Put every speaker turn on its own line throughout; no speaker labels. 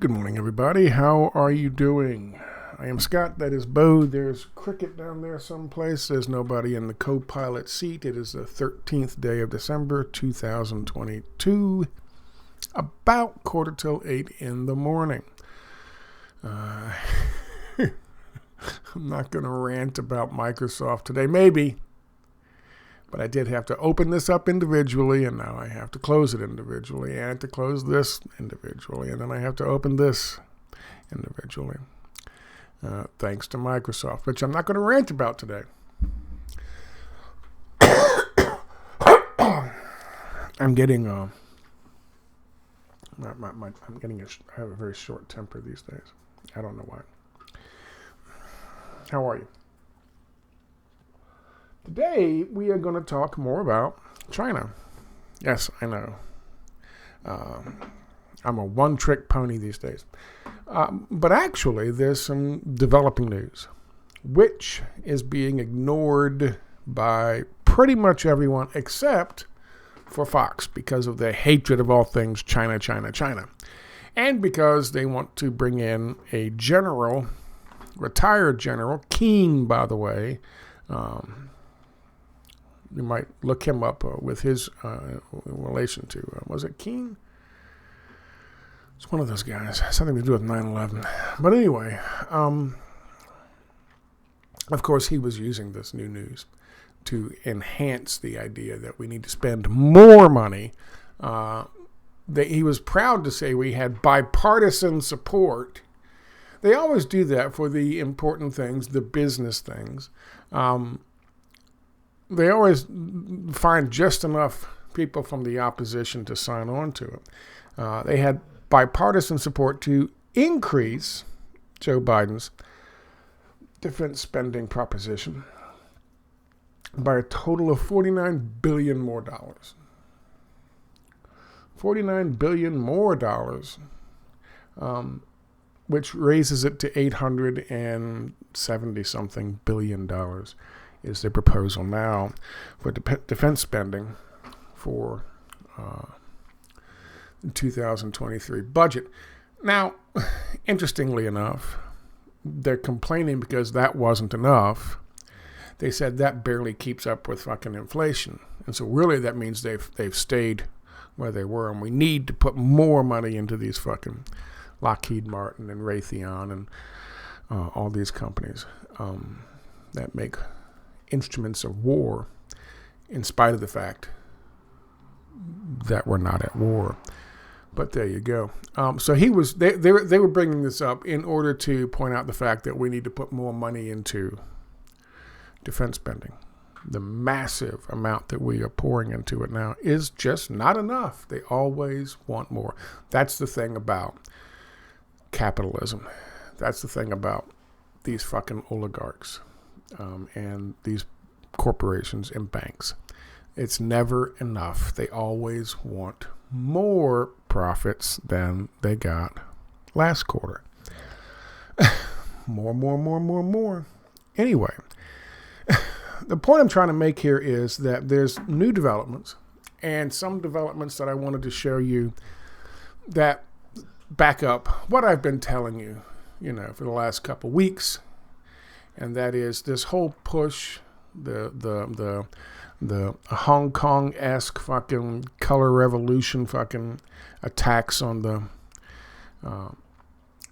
Good morning, everybody. How are you doing? I am Scott. That is Bo. There's Cricket down there someplace. There's nobody in the co-pilot seat. It is the 13th day of December, 2022, about 7:45 in the morning. I'm not going to rant about Microsoft today. Maybe. But I did have to open this up individually, and now I have to close it individually, and to close this individually, and then I have to open this individually. Thanks to Microsoft, which I'm not going to rant about today. I'm getting I have a very short temper these days. I don't know why. How are you? Today, we are going to talk more about China. Yes, I know. I'm a one-trick pony these days. But actually, there's some developing news, which is being ignored by pretty much everyone except for Fox because of their hatred of all things China, China, China. And because they want to bring in a general, retired general, King, by the way. You might look him up with his relation to, was it Keene? It's one of those guys. Something to do with 9/11. But anyway, of course, he was using this new news to enhance the idea that we need to spend more money. He was proud to say we had bipartisan support. They always do that for the important things, the business things. They always find just enough people from the opposition to sign on to it. They had bipartisan support to increase Joe Biden's defense spending proposition by a total of $49 billion more. $49 billion more, which raises it to $870-something billion. Is the proposal now for defense spending for the 2023 budget. Now, interestingly enough, they're complaining because that wasn't enough. They said that barely keeps up with fucking inflation. And so really that means they've stayed where they were, and we need to put more money into these fucking Lockheed Martin and Raytheon and all these companies that make instruments of war, in spite of the fact that we're not at war. But there you go. So they were bringing this up in order to point out the fact that we need to put more money into defense spending. The massive amount that we are pouring into it now is just not enough. They always want more. That's the thing about capitalism. That's the thing about these fucking oligarchs. And these corporations and banks. It's never enough. They always want more profits than they got last quarter. More. Anyway, the point I'm trying to make here is that there's new developments and some developments that I wanted to show you that back up what I've been telling you, for the last couple of weeks. And that is this whole push, the Hong Kong-esque fucking color revolution fucking attacks on the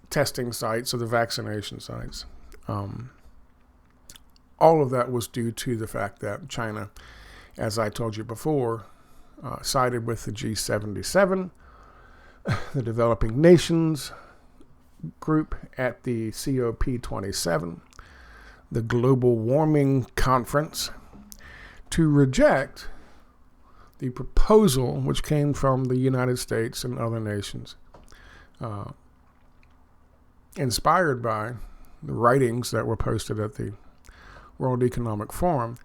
testing sites or the vaccination sites. All of that was due to the fact that China, as I told you before, sided with the G77, the developing nations group at the COP27, the Global Warming Conference, to reject the proposal which came from the United States and other nations, inspired by the writings that were posted at the World Economic Forum,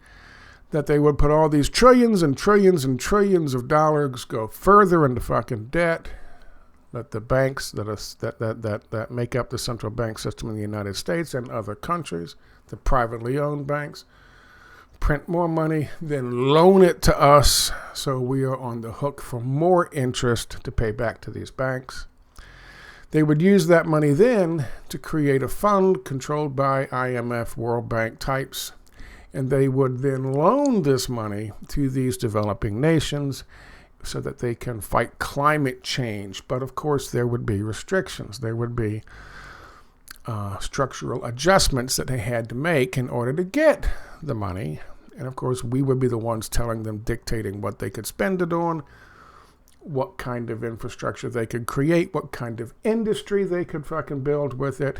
that they would put all these trillions and trillions and trillions of dollars go further into fucking debt, that the banks that make up the central bank system in the United States and other countries, the privately owned banks, print more money, then loan it to us, so we are on the hook for more interest to pay back to these banks. They would use that money then to create a fund controlled by IMF, World Bank types, and they would then loan this money to these developing nations so that they can fight climate change. But of course, there would be restrictions. There would be structural adjustments that they had to make in order to get the money. And of course, we would be the ones telling them, dictating what they could spend it on, what kind of infrastructure they could create, what kind of industry they could fucking build with it.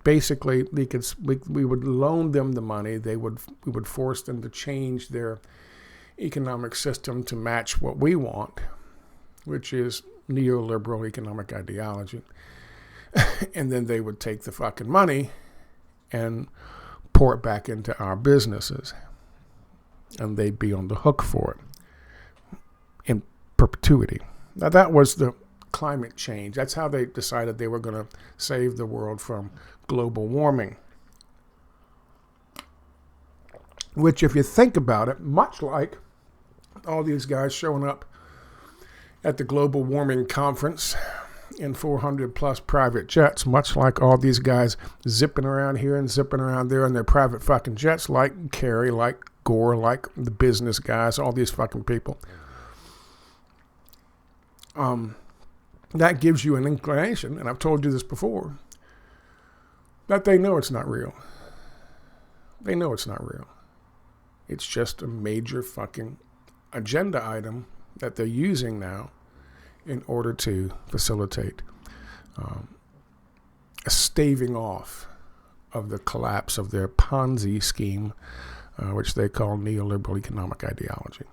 Basically, we would loan them the money. We would force them to change their economic system to match what we want, which is neoliberal economic ideology. And then they would take the fucking money and pour it back into our businesses. And they'd be on the hook for it in perpetuity. Now, that was the climate change. That's how they decided they were going to save the world from global warming. Which, if you think about it, much like all these guys showing up at the global warming conference in 400 plus private jets, much like all these guys zipping around here and zipping around there in their private fucking jets, like Kerry, like Gore, like the business guys, all these fucking people. That gives you an inclination, and I've told you this before, that they know it's not real. They know it's not real. It's just a major fucking agenda item that they're using now in order to facilitate a staving off of the collapse of their Ponzi scheme, which they call neoliberal economic ideology.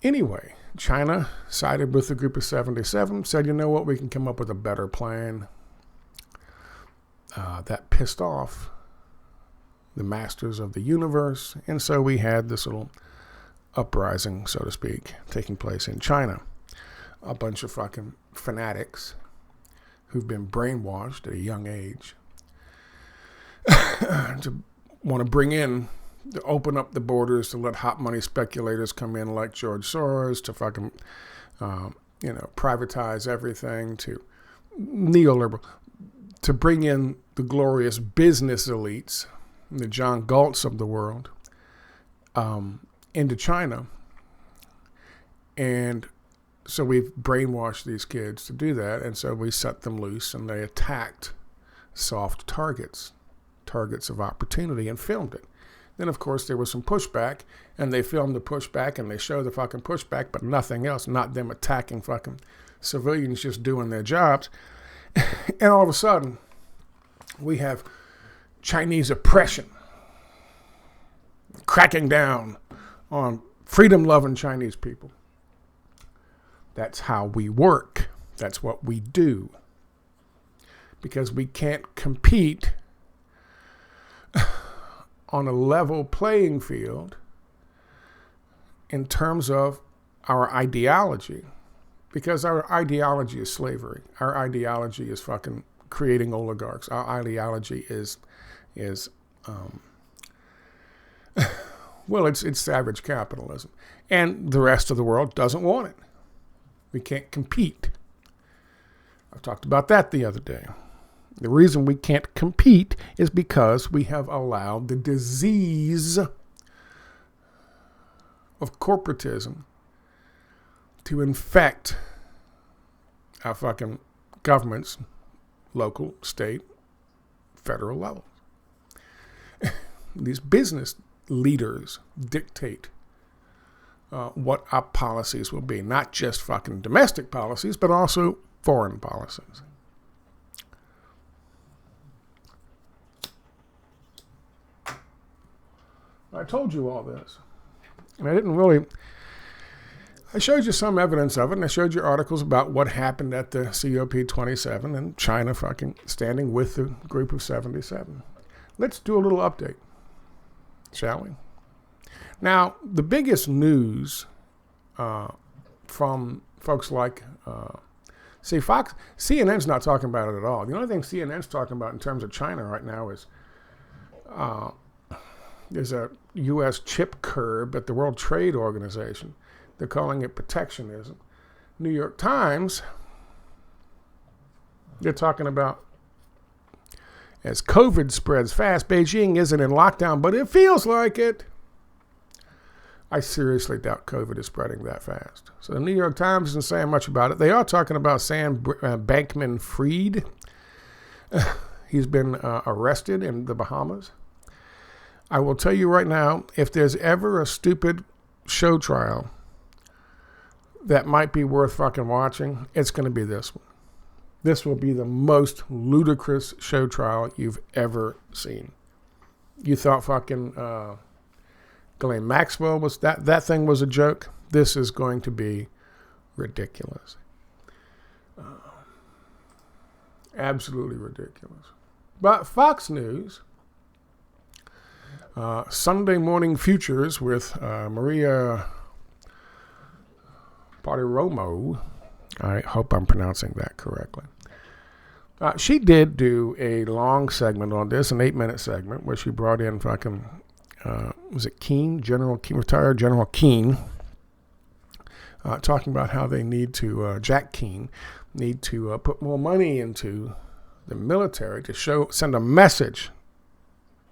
Anyway, China sided with the group of 77, said, you know what, we can come up with a better plan. That pissed off the masters of the universe, and so we had this little uprising, so to speak, taking place in China. A bunch of fucking fanatics who've been brainwashed at a young age to want to bring in, to open up the borders, to let hot money speculators come in like George Soros, to fucking, privatize everything, to neoliberal, to bring in the glorious business elites, the John Galts of the world, into China. And so we've brainwashed these kids to do that, and so we set them loose, and they attacked soft targets of opportunity, and filmed it. Then, of course, there was some pushback, and they filmed the pushback, and they showed the fucking pushback, but nothing else, not them attacking fucking civilians just doing their jobs. And all of a sudden, we have Chinese oppression cracking down on freedom-loving Chinese people. That's how we work. That's what we do. Because we can't compete on a level playing field in terms of our ideology. Because our ideology is slavery. Our ideology is fucking creating oligarchs. Our ideology is it's savage capitalism. And the rest of the world doesn't want it. We can't compete. I talked about that the other day. The reason we can't compete is because we have allowed the disease of corporatism to infect our fucking governments, local, state, federal level. These business leaders dictate what our policies will be. Not just fucking domestic policies, but also foreign policies. I told you all this. And I showed you some evidence of it, and I showed you articles about what happened at the COP27 and China fucking standing with the group of 77. Let's do a little update, shall we? Now, the biggest news from folks like, CNN's not talking about it at all. The only thing CNN's talking about in terms of China right now is there's a U.S. chip curb at the World Trade Organization. They're calling it protectionism. New York Times They're talking about as COVID spreads fast, Beijing isn't in lockdown, but it feels like it. I seriously doubt COVID is spreading that fast. So the New York Times isn't saying much about it. They are talking about Sam Bankman-Fried. He's been arrested in the Bahamas. I will tell you right now, if there's ever a stupid show trial that might be worth fucking watching, it's going to be this one. This will be the most ludicrous show trial you've ever seen. You thought fucking Ghislaine Maxwell was that thing was a joke. This is going to be ridiculous. Absolutely ridiculous. But Fox News, Sunday Morning Futures with Maria Bartiromo. I hope I'm pronouncing that correctly. She did do a long segment on this, an 8-minute segment, where she brought in fucking, was it Keene? Retired General Keene, talking about how they need to, Jack Keene, need to put more money into the military to send a message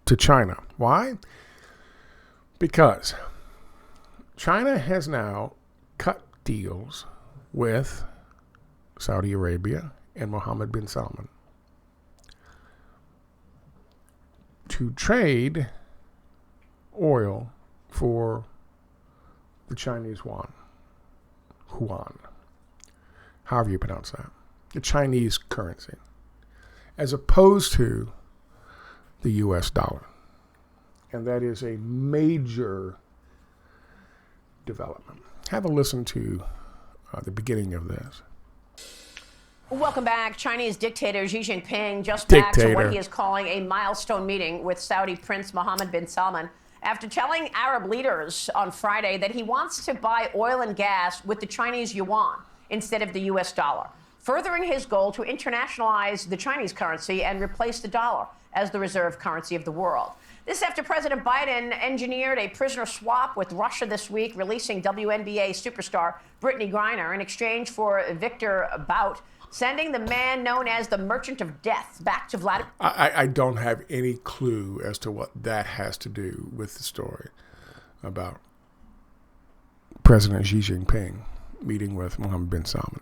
to China. Why? Because China has now cut deals with Saudi Arabia and Mohammed bin Salman to trade oil for the Chinese yuan, however you pronounce that, the Chinese currency, as opposed to the U.S. dollar. And that is a major development. Have a listen to the beginning of this.
Welcome back. Chinese dictator Xi Jinping just back to what he is calling a milestone meeting with Saudi Prince Mohammed bin Salman after telling Arab leaders on Friday that he wants to buy oil and gas with the Chinese yuan instead of the U.S. dollar, furthering his goal to internationalize the Chinese currency and replace the dollar as the reserve currency of the world. This after President Biden engineered a prisoner swap with Russia this week, releasing WNBA superstar Brittany Griner in exchange for Victor Bout, sending the man known as the Merchant of Death back to Vladimir.
I don't have any clue as to what that has to do with the story about President Xi Jinping meeting with Mohammed bin Salman.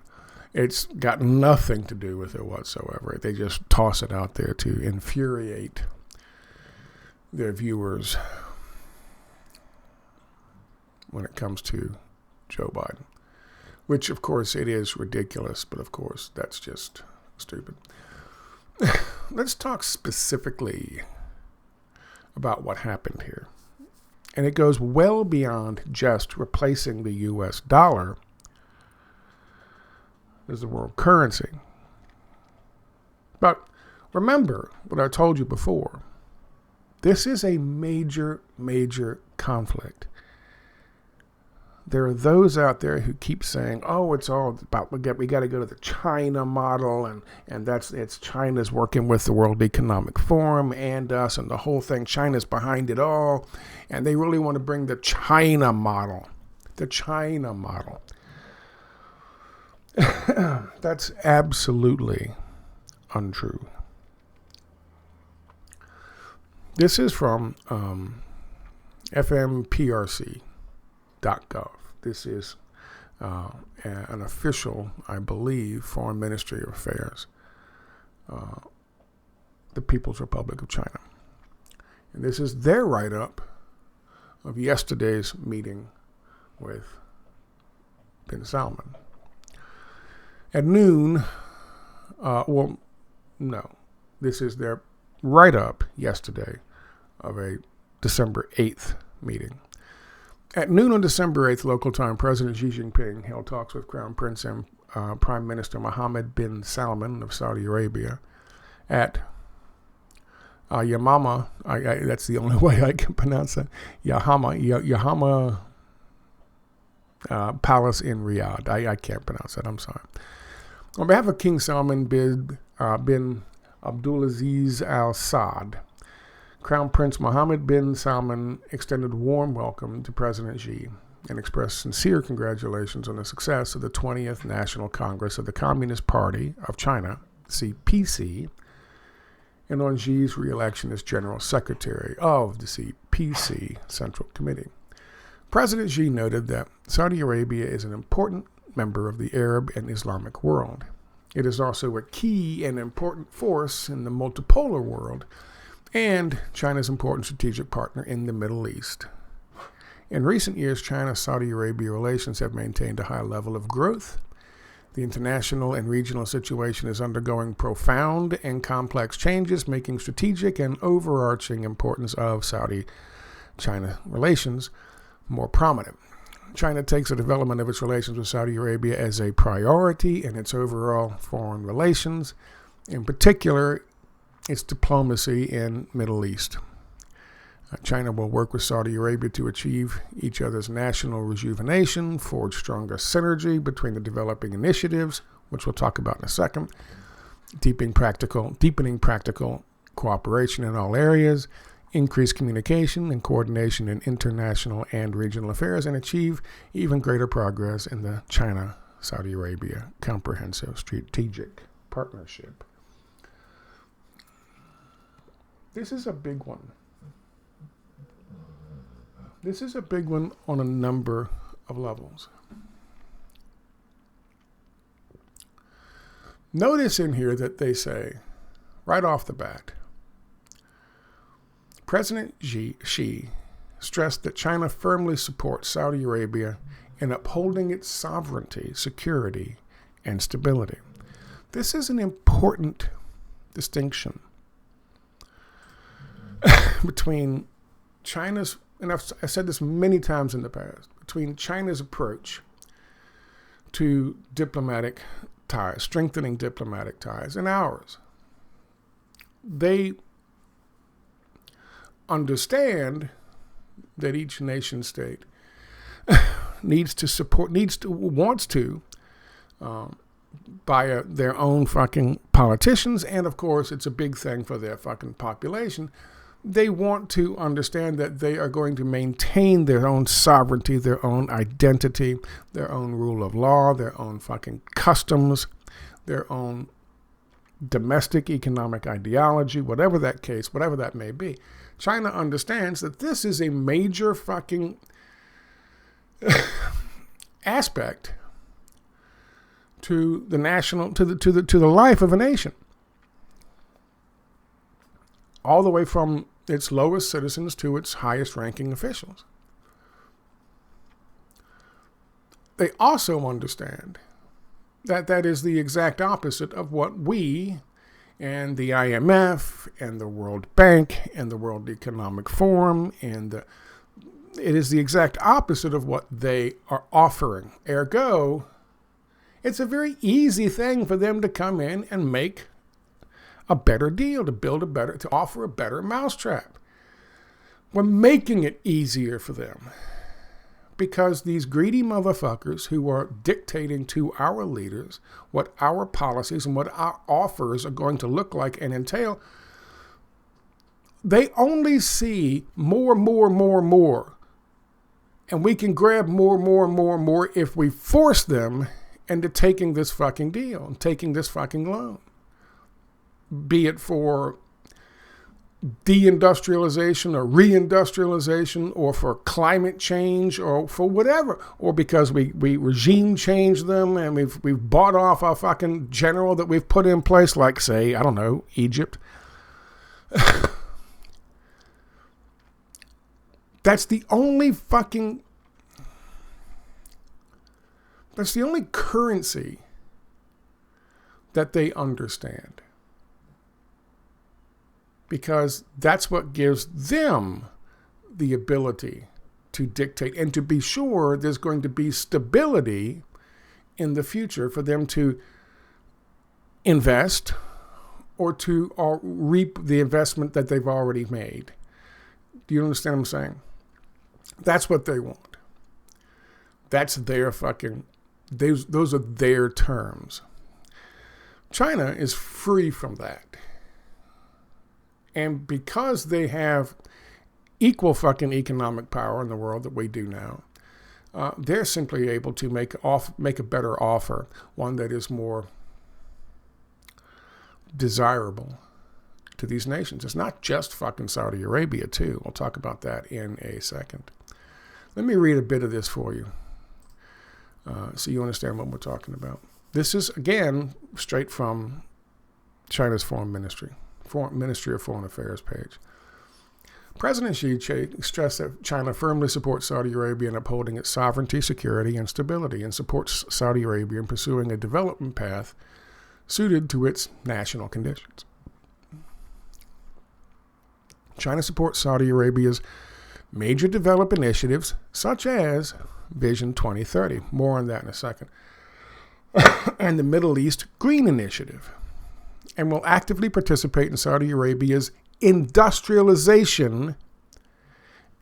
It's got nothing to do with it whatsoever. They just toss it out there to infuriate their viewers when it comes to Joe Biden. Which, of course, it is ridiculous, but of course, that's just stupid. Let's talk specifically about what happened here. And it goes well beyond just replacing the U.S. dollar as the world currency. But remember what I told you before. This is a major, major conflict. There are those out there who keep saying, "Oh, it's all about we got to go to the China model, and it's China's working with the World Economic Forum and us, and the whole thing. China's behind it all, and they really want to bring the China model, the China model." That's absolutely untrue. This is from fmprc.gov. This is an official, I believe, Foreign Ministry of Affairs, the People's Republic of China. And this is their write-up of yesterday's meeting with bin Salman. At noon, this is their write-up yesterday of a December 8th meeting. At noon on December 8th, local time, President Xi Jinping held talks with Crown Prince and Prime Minister Mohammed bin Salman of Saudi Arabia at Yamama. That's the only way I can pronounce that. Yahama Palace in Riyadh. I can't pronounce that. I'm sorry. On behalf of King Salman bin Abdulaziz Al Saud, Crown Prince Mohammed bin Salman extended warm welcome to President Xi and expressed sincere congratulations on the success of the 20th National Congress of the Communist Party of China, CPC, and on Xi's re-election as General Secretary of the CPC Central Committee. President Xi noted that Saudi Arabia is an important member of the Arab and Islamic world. It is also a key and important force in the multipolar world and China's important strategic partner in the Middle East. In recent years, China-Saudi Arabia relations have maintained a high level of growth. The international and regional situation is undergoing profound and complex changes, making strategic and overarching importance of Saudi-China relations more prominent. China takes the development of its relations with Saudi Arabia as a priority in its overall foreign relations, in particular, its diplomacy in Middle East. China will work with Saudi Arabia to achieve each other's national rejuvenation, forge stronger synergy between the developing initiatives, which we'll talk about in a second, deepening practical cooperation in all areas, increase communication and coordination in international and regional affairs, and achieve even greater progress in the China-Saudi Arabia Comprehensive Strategic Partnership. This is a big one. This is a big one on a number of levels. Notice in here that they say, right off the bat, President Xi stressed that China firmly supports Saudi Arabia in upholding its sovereignty, security, and stability. This is an important distinction between China's, and I've said this many times in the past, between China's approach to diplomatic ties, strengthening diplomatic ties, and ours. They understand that each nation state wants to, by their own fucking politicians, and of course it's a big thing for their fucking population. They want to understand that they are going to maintain their own sovereignty, their own identity, their own rule of law, their own fucking customs, their own domestic economic ideology, whatever that may be. China understands that this is a major fucking aspect to the the life of a nation, all the way from its lowest citizens to its highest ranking officials. They also understand that that is the exact opposite of what we and the IMF and the World Bank and the World Economic Forum it is the exact opposite of what they are offering. Ergo, it's a very easy thing for them to come in and make a better deal, to offer a better mousetrap. We're making it easier for them because these greedy motherfuckers who are dictating to our leaders what our policies and what our offers are going to look like and entail, they only see more. And we can grab more if we force them into taking this fucking deal and taking this fucking loan. Be it for deindustrialization or reindustrialization or for climate change or for whatever, or because we regime changed them and we've bought off our fucking general that we've put in place, like, say, I don't know, Egypt. That's the only currency that they understand. Because that's what gives them the ability to dictate and to be sure there's going to be stability in the future for them to invest or reap the investment that they've already made. Do you understand what I'm saying? That's what they want. That's their fucking, those are their terms. China is free from that. And because they have equal fucking economic power in the world that we do now, they're simply able to make a better offer, one that is more desirable to these nations. It's not just fucking Saudi Arabia, too. We'll talk about that in a second. Let me read a bit of this for you so you understand what we're talking about. This is, again, straight from China's Foreign Ministry of Foreign Affairs page. President Xi stressed that China firmly supports Saudi Arabia in upholding its sovereignty, security, and stability, and supports Saudi Arabia in pursuing a development path suited to its national conditions. China supports Saudi Arabia's major development initiatives, such as Vision 2030. More on that in a second. And the Middle East Green Initiative, and will actively participate in Saudi Arabia's industrialization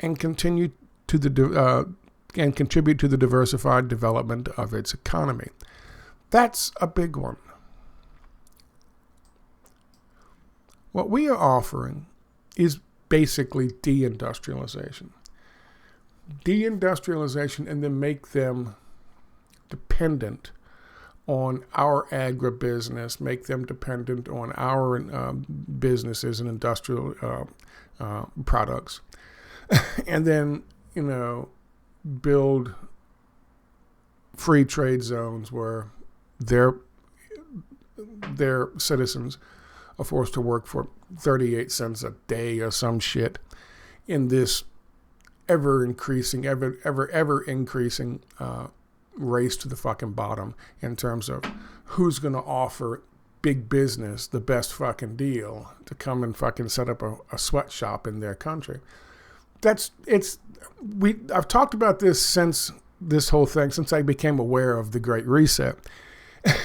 and contribute to the diversified development of its economy. That's a big one. What we are offering is basically deindustrialization. Deindustrialization, and then make them dependent on our agribusiness, make them dependent on our businesses and industrial products, and then, build free trade zones where their citizens are forced to work for 38 cents a day or some shit in this ever increasing race to the fucking bottom in terms of who's going to offer big business the best fucking deal to come and fucking set up a sweatshop in their country. I've talked about this since this whole thing, since I became aware of the Great Reset.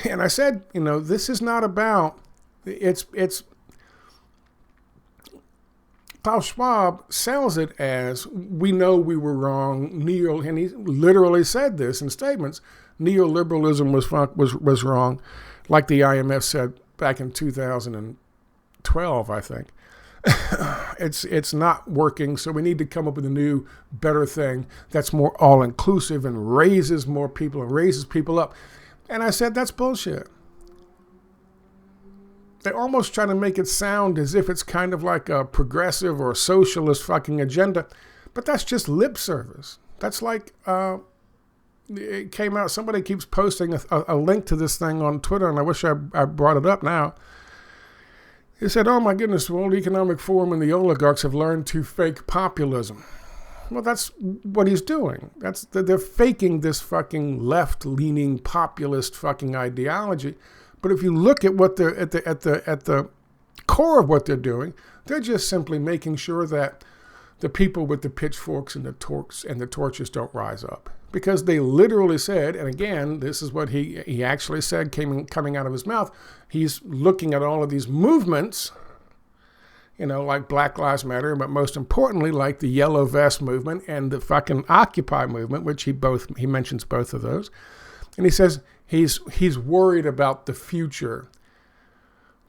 And I said, this is not about, it's Klaus Schwab sells it as, we know we were wrong, and he literally said this in statements, neoliberalism was wrong, like the IMF said back in 2012, I think. It's not working, so we need to come up with a new, better thing that's more all-inclusive and raises more people and raises people up. And I said, that's bullshit. They almost try to make it sound as if it's kind of like a progressive or socialist fucking agenda, but that's just lip service. That's like, it came out, somebody keeps posting a link to this thing on Twitter, and I wish I brought it up now. He said, oh my goodness, the World Economic Forum and the oligarchs have learned to fake populism. Well, that's what he's doing. They're faking this fucking left-leaning populist fucking ideology. But if you look at what they're at the core of what they're doing, they're just simply making sure that the people with the pitchforks and the torches don't rise up. Because they literally said, and again, this is what he actually said coming out of his mouth, he's looking at all of these movements, like Black Lives Matter, but most importantly, like the Yellow Vest movement and the fucking Occupy movement, which he mentions both of those. And he says he's worried about the future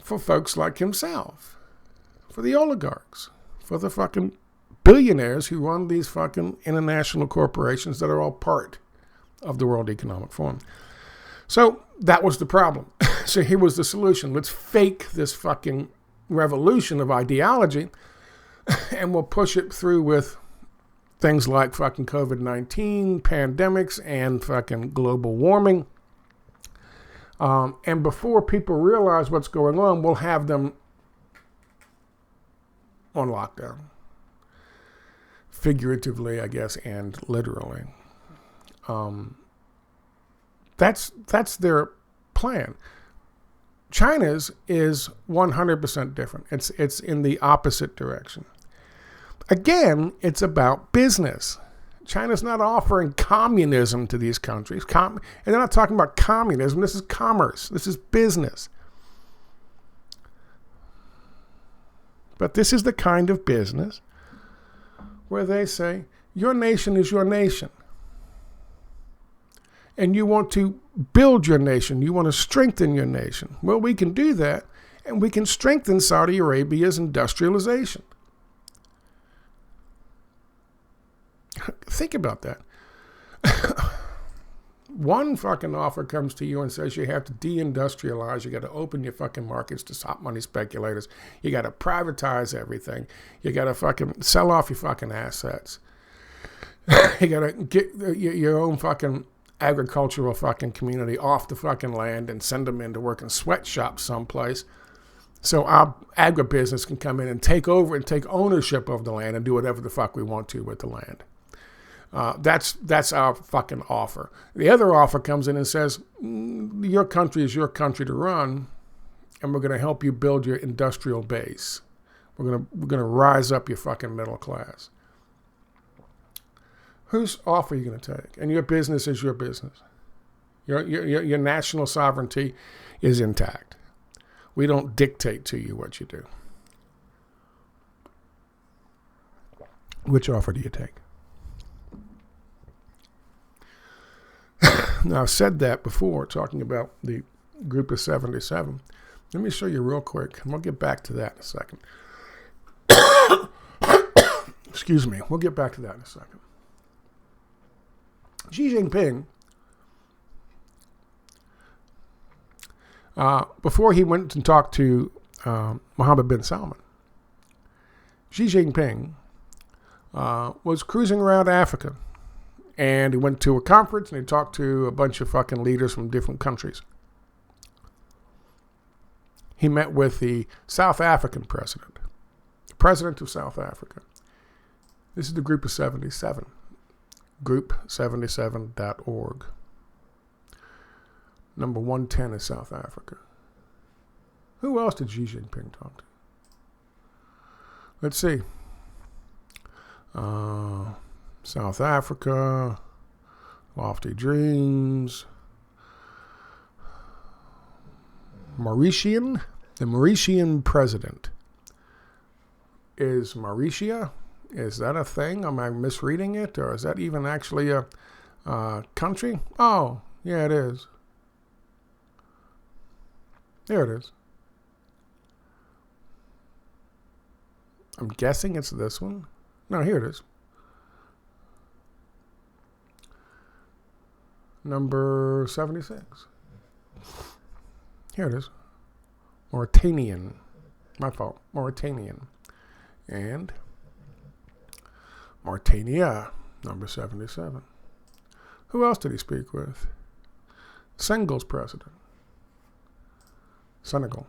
for folks like himself, for the oligarchs, for the fucking billionaires who run these fucking international corporations that are all part of the World Economic Forum. So that was the problem. So here was the solution. Let's fake this fucking revolution of ideology, and we'll push it through with things like fucking COVID-19, pandemics, and fucking global warming. And before people realize what's going on, we'll have them on lockdown. Figuratively, I guess, and literally. That's their plan. China's is 100% different. It's in the opposite direction. Again, it's about business. China's not offering communism to these countries. And they're not talking about communism. This is commerce. This is business. But this is the kind of business where they say, your nation is your nation. And you want to build your nation. You want to strengthen your nation. Well, we can do that, and we can strengthen Saudi Arabia's industrialization. Think about that. one fucking offer comes to you and says you have to deindustrialize, you got to open your fucking markets to top money speculators, you got to privatize everything, you got to fucking sell off your fucking assets, you got to get your own fucking agricultural fucking community off the fucking land and send them into working sweatshops someplace so our agribusiness can come in and take over and take ownership of the land and do whatever the fuck we want to with the land. That's our fucking offer. The other offer comes in and says, your country is your country to run, and we're going to help you build your industrial base. We're going to rise up your fucking middle class. Whose offer are you going to take? And your business is your business. Your national sovereignty is intact. We don't dictate to you what you do. Which offer do you take? Now, I've said that before, talking about the group of 77. Let me show you real quick, and we'll get back to that in a second. Excuse me. We'll get back to that in a second. Xi Jinping, before he went and talked to Mohammed bin Salman, Xi Jinping was cruising around Africa. And he went to a conference and he talked to a bunch of fucking leaders from different countries. He met with the South African president, the president of South Africa. This is the group of 77, group77.org. Number 110 is South Africa. Who else did Xi Jinping talk to? Let's see. South Africa, Lofty Dreams, Mauritian. The Mauritian president. Is Mauritia? Is that a thing? Am I misreading it? Or is that even actually a country? Oh, yeah, it is. There it is. I'm guessing it's this one. No, here it is. Number 76. Here it is. Mauritanian. My fault. Mauritanian. And Mauritania, number 77. Who else did he speak with? Senegal's president. Senegal.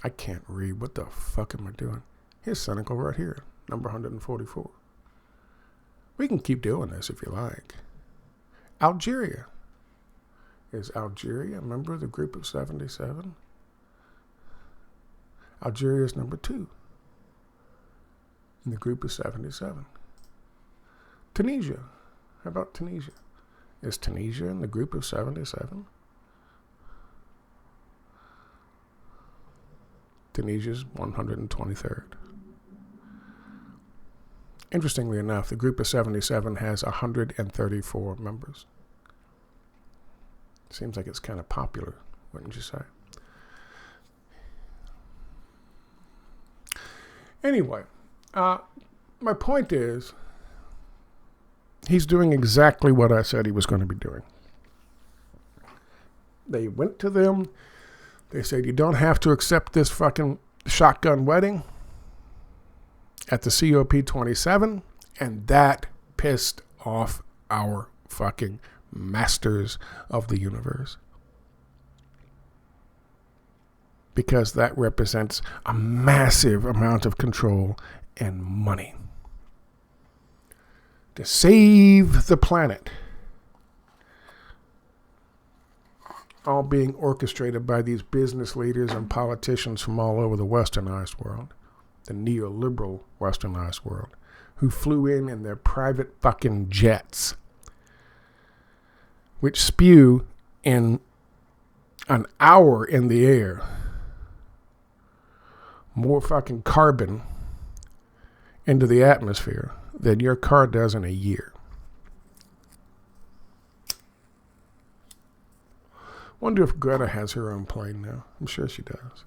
I can't read. What the fuck am I doing? Here's Senegal right here, number 144. We can keep doing this if you like. Algeria. Is Algeria a member of the group of 77? Algeria is number 2 in the group of 77. Tunisia. How about Tunisia? Is Tunisia in the group of 77? Tunisia's 123rd. Interestingly enough, the group of 77 has 134 members. Seems like it's kind of popular, wouldn't you say? Anyway, my point is, he's doing exactly what I said he was going to be doing. They went to them. They said, you don't have to accept this fucking shotgun wedding at the COP27. And that pissed off our fucking masters of the universe. Because that represents a massive amount of control and money. To save the planet. All being orchestrated by these business leaders and politicians from all over the westernized world. The neoliberal westernized world. Who flew in their private fucking jets. Which spew in an hour in the air more fucking carbon into the atmosphere than your car does in a year. Wonder if Greta has her own plane now. I'm sure she does.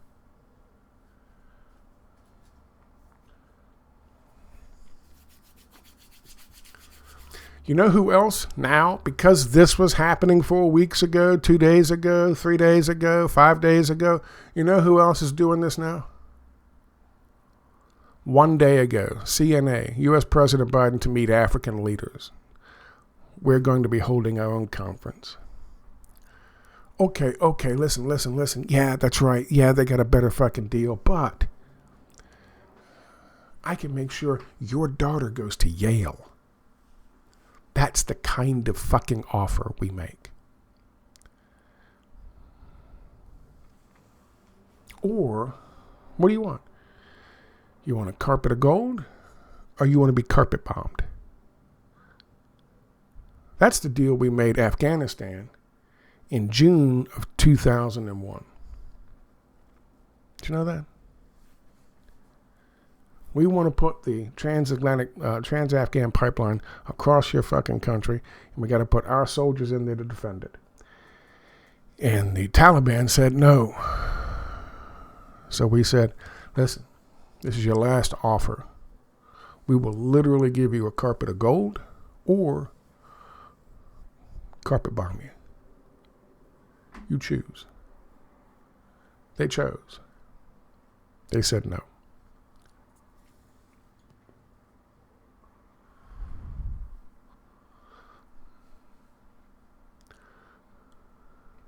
You know who else now, because this was happening 4 weeks ago, 2 days ago, 3 days ago, 5 days ago, you know who else is doing this now? 1 day ago, CNA, U.S. President Biden to meet African leaders. We're going to be holding our own conference. Okay, listen. Yeah, that's right. Yeah, they got a better fucking deal, but I can make sure your daughter goes to Yale. That's the kind of fucking offer we make. Or, what do you want? You want a carpet of gold? Or you want to be carpet bombed? That's the deal we made Afghanistan in June of 2001. Did you know that? We want to put the trans-Afghan pipeline across your fucking country, and we got to put our soldiers in there to defend it. And the Taliban said no. So we said, listen, this is your last offer. We will literally give you a carpet of gold or carpet bomb you. You choose. They chose. They said no.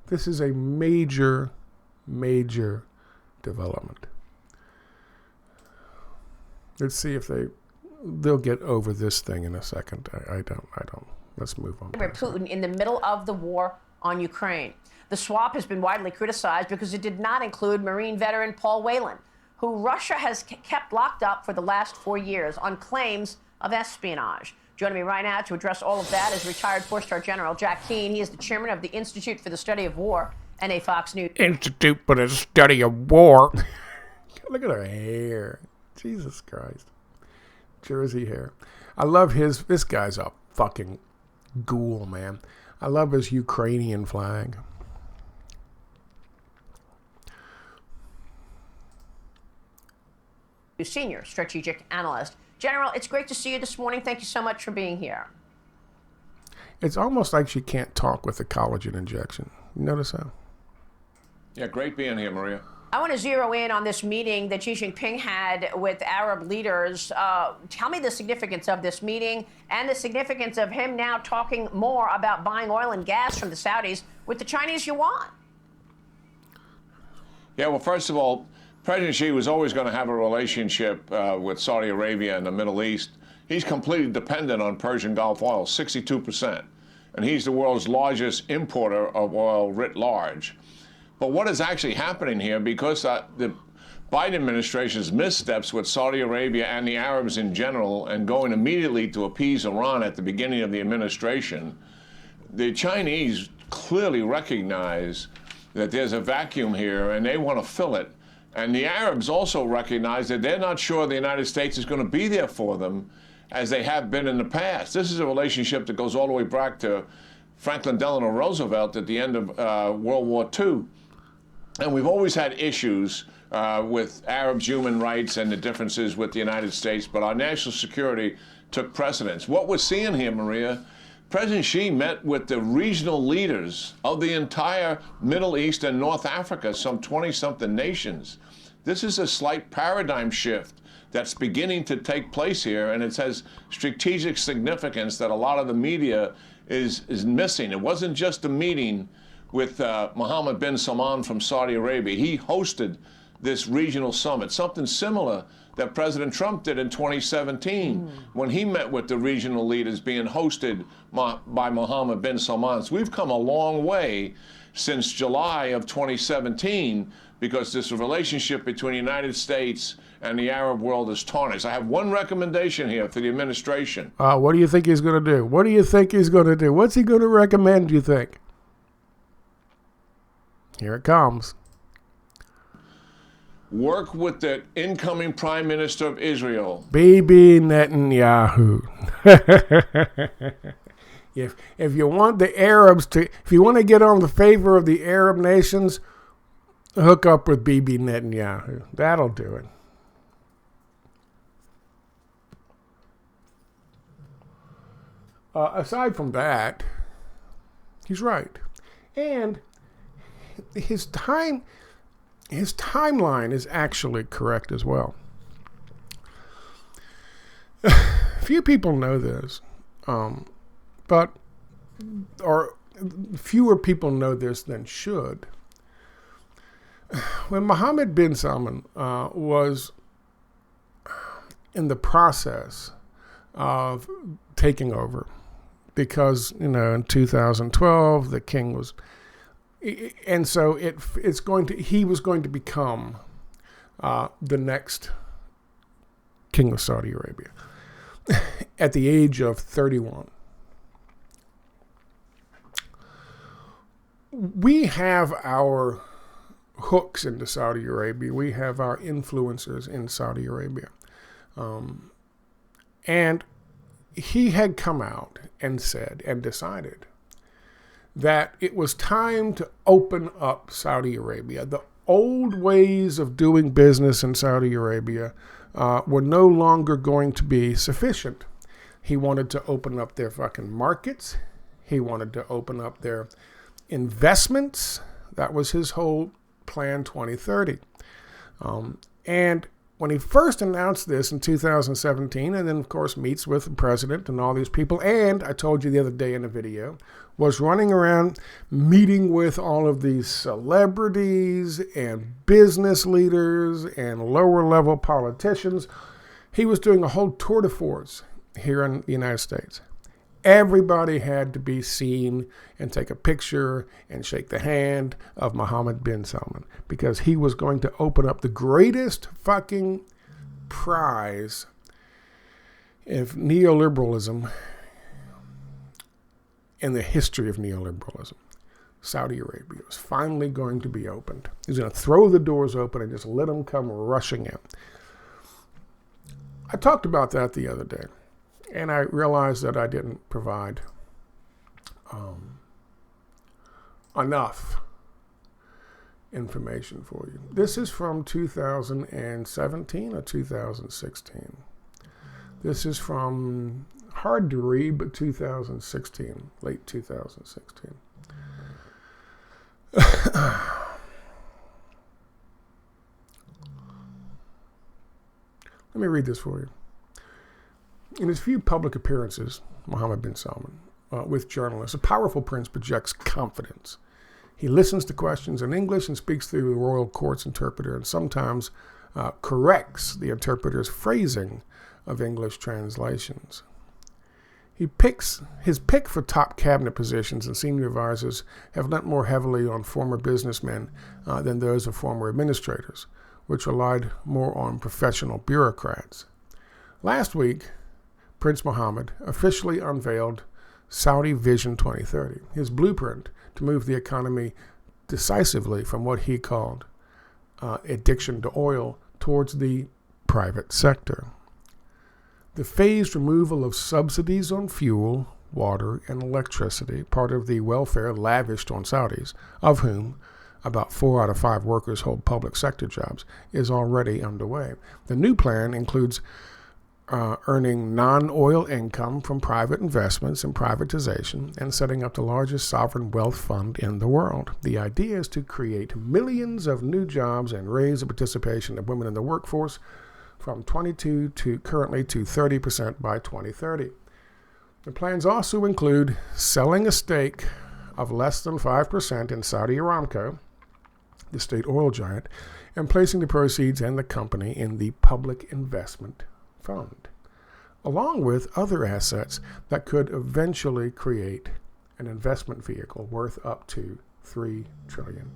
This is a major, major development. Let's see if they'll get over this thing in a second. I don't. Let's move on.
Putin in the middle of the war on Ukraine. The swap has been widely criticized because it did not include Marine veteran Paul Whelan, who Russia has kept locked up for the last 4 years on claims of espionage. Joining me right now to address all of that is retired four-star General Jack Keane. He is the chairman of the Institute for the Study of War and a Fox News.
Institute for the Study of War. Look at her hair. Jesus Christ. Jersey hair. I love this guy's a fucking ghoul, man. I love his Ukrainian flag.
Senior strategic analyst. General, it's great to see you this morning. Thank you so much for being here.
It's almost like she can't talk with the collagen injection. You notice that?
Yeah, great being here, Maria.
I want to zero in on this meeting that Xi Jinping had with Arab leaders. Tell me the significance of this meeting and the significance of him now talking more about buying oil and gas from the Saudis with the Chinese yuan.
Yeah, well, first of all, President Xi was always going to have a relationship with Saudi Arabia and the Middle East. He's completely dependent on Persian Gulf oil, 62%. And he's the world's largest importer of oil writ large. But what is actually happening here, because the Biden administration's missteps with Saudi Arabia and the Arabs in general and going immediately to appease Iran at the beginning of the administration, the Chinese clearly recognize that there's a vacuum here and they want to fill it. And the Arabs also recognize that they're not sure the United States is going to be there for them as they have been in the past. This is a relationship that goes all the way back to Franklin Delano Roosevelt at the end of World War II. And we've always had issues with Arabs' human rights and the differences with the United States, but our national security took precedence. What we're seeing here, Maria, President Xi met with the regional leaders of the entire Middle East and North Africa, some 20-something nations. This is a slight paradigm shift that's beginning to take place here, and it has strategic significance that a lot of the media is missing. It wasn't just a meeting with Mohammed bin Salman from Saudi Arabia. He hosted this regional summit, something similar that President Trump did in 2017 when he met with the regional leaders being hosted by Mohammed bin Salman. So we've come a long way since July of 2017 because this relationship between the United States and the Arab world is tarnished. I have one recommendation here for the administration.
What do you think he's going to do? What do you think he's going to do? What's he going to recommend, do you think? Here it comes.
Work with the incoming Prime Minister of Israel.
Bibi Netanyahu. If you want the Arabs if you want to get on the favor of the Arab nations, hook up with Bibi Netanyahu. That'll do it. aside from that, he's right. And his timeline is actually correct as well. Few people know this, but fewer people know this than should. When Mohammed bin Salman was in the process of taking over, because in 2012 the king was, and so he was going to become the next king of Saudi Arabia at the age of 31. We have our hooks into Saudi Arabia. We have our influencers in Saudi Arabia. And he had come out and said and decided that it was time to open up Saudi Arabia. The old ways of doing business in Saudi Arabia were no longer going to be sufficient. He wanted to open up their fucking markets. He wanted to open up their investments. That was his whole plan 2030. And when he first announced this in 2017, and then, of course, meets with the president and all these people, and I told you the other day in a video, was running around meeting with all of these celebrities and business leaders and lower-level politicians. He was doing a whole tour de force here in the United States. Everybody had to be seen and take a picture and shake the hand of Mohammed bin Salman, because he was going to open up the greatest fucking prize of neoliberalism in the history of neoliberalism. Saudi Arabia was finally going to be opened. He was going to throw the doors open and just let them come rushing in. I talked about that the other day. And I realized that I didn't provide enough information for you. This is from 2017 or 2016. This is from, hard to read, but 2016, late 2016. Let me read this for you. In his few public appearances, Mohammed bin Salman, with journalists, a powerful prince projects confidence. He listens to questions in English and speaks through the royal court's interpreter, and sometimes corrects the interpreter's phrasing of English translations. His pick for top cabinet positions and senior advisors have lent more heavily on former businessmen than those of former administrators, which relied more on professional bureaucrats. Last week, Prince Mohammed officially unveiled Saudi Vision 2030, his blueprint to move the economy decisively from what he called addiction to oil towards the private sector. The phased removal of subsidies on fuel, water, and electricity, part of the welfare lavished on Saudis, of whom about 4 out of 5 workers hold public sector jobs, is already underway. The new plan includes earning non-oil income from private investments and privatization, and setting up the largest sovereign wealth fund in the world. The idea is to create millions of new jobs and raise the participation of women in the workforce from 22% to currently to 30% by 2030. The plans also include selling a stake of less than 5% in Saudi Aramco, the state oil giant, and placing the proceeds and the company in the public investment fund, along with other assets that could eventually create an investment vehicle worth up to $3 trillion.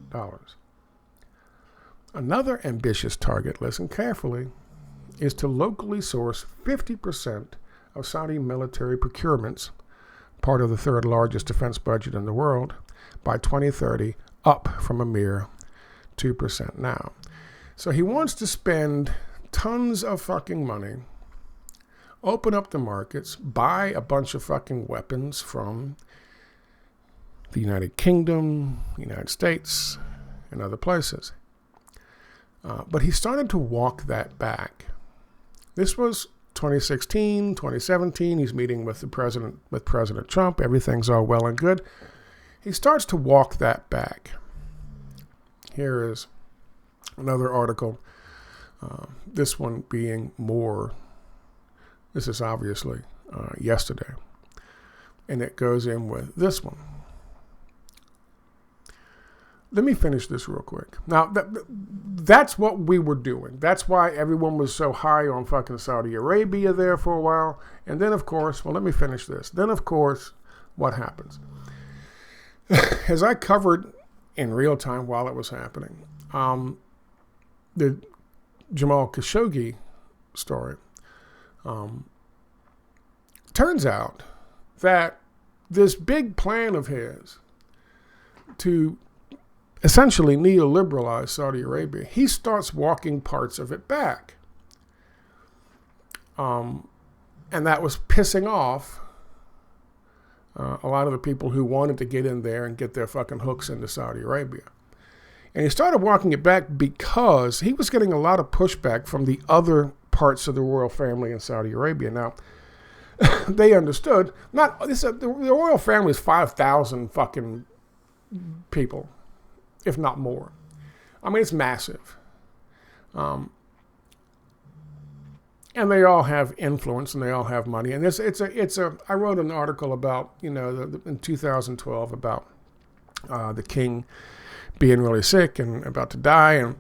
Another ambitious target, listen carefully, is to locally source 50% of Saudi military procurements, part of the third largest defense budget in the world, by 2030, up from a mere 2% now. So he wants to spend tons of fucking money, open up the markets, buy a bunch of fucking weapons from the United Kingdom, United States, and other places. But he started to walk that back. This was 2016, 2017. He's meeting with President Trump. Everything's all well and good. He starts to walk that back. Here is another article. This one being more. This is obviously yesterday, and it goes in with this one. Let me finish this real quick. Now, that's what we were doing. That's why everyone was so high on fucking Saudi Arabia there for a while. And then, of course, well, let me finish this. Then, of course, what happens? As I covered in real time while it was happening, the Jamal Khashoggi story, turns out that this big plan of his to essentially neoliberalize Saudi Arabia, he starts walking parts of it back. And that was pissing off a lot of the people who wanted to get in there and get their fucking hooks into Saudi Arabia. And he started walking it back because he was getting a lot of pushback from the other parts of the royal family in Saudi Arabia. Now, they understood, the royal family is 5,000 fucking people, if not more. I mean, it's massive. And they all have influence and they all have money. And I wrote an article about, in 2012 about the king being really sick and about to die, and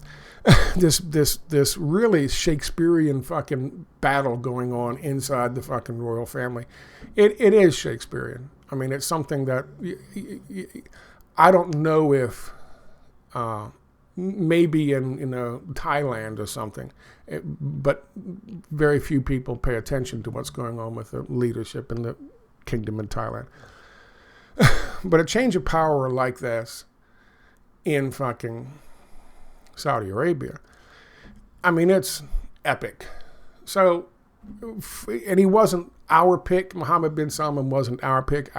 this really Shakespearean fucking battle going on inside the fucking royal family. It is Shakespearean. I mean, it's something that I don't know if maybe in Thailand or something, but very few people pay attention to what's going on with the leadership in the kingdom in Thailand. But a change of power like this in fucking Saudi Arabia, I mean, it's epic. So, and he wasn't our pick. Mohammed bin Salman wasn't our pick.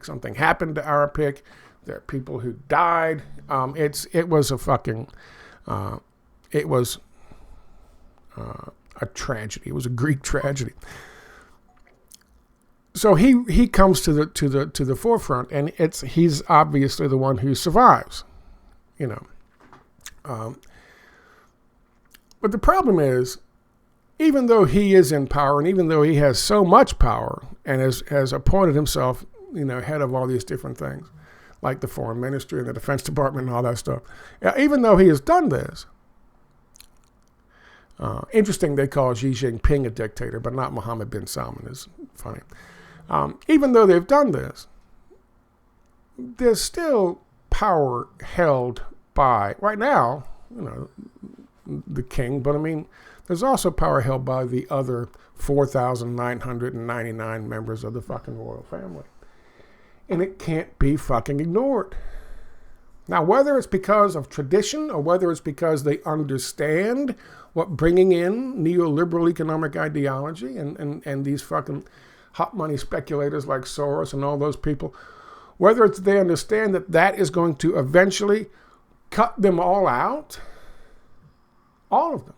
Something happened to our pick. There are people who died. It was a fucking, it was a tragedy. It was a Greek tragedy. So he comes to the forefront, and he's obviously the one who survives, But the problem is, even though he is in power, and even though he has so much power, and has appointed himself, head of all these different things, like the foreign ministry and the defense department and all that stuff. Even though he has done this, interesting they call Xi Jinping a dictator, but not Mohammed bin Salman, is funny. Even though they've done this, there's still power held by, right now, the king, but I mean, there's also power held by the other 4,999 members of the fucking royal family. And it can't be fucking ignored. Now, whether it's because of tradition or whether it's because they understand what bringing in neoliberal economic ideology and these fucking hot money speculators like Soros and all those people, whether it's they understand that is going to eventually cut them all out, all of them,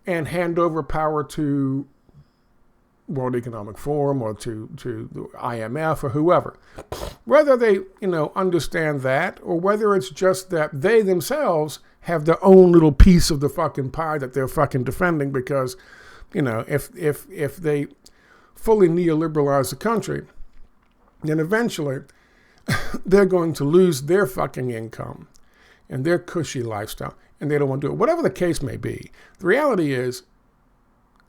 and hand over power to World Economic Forum or to the IMF or whoever. Whether they, understand that, or whether it's just that they themselves have their own little piece of the fucking pie that they're fucking defending because, if they fully neoliberalize the country, then eventually they're going to lose their fucking income and their cushy lifestyle, and they don't want to do it. Whatever the case may be, the reality is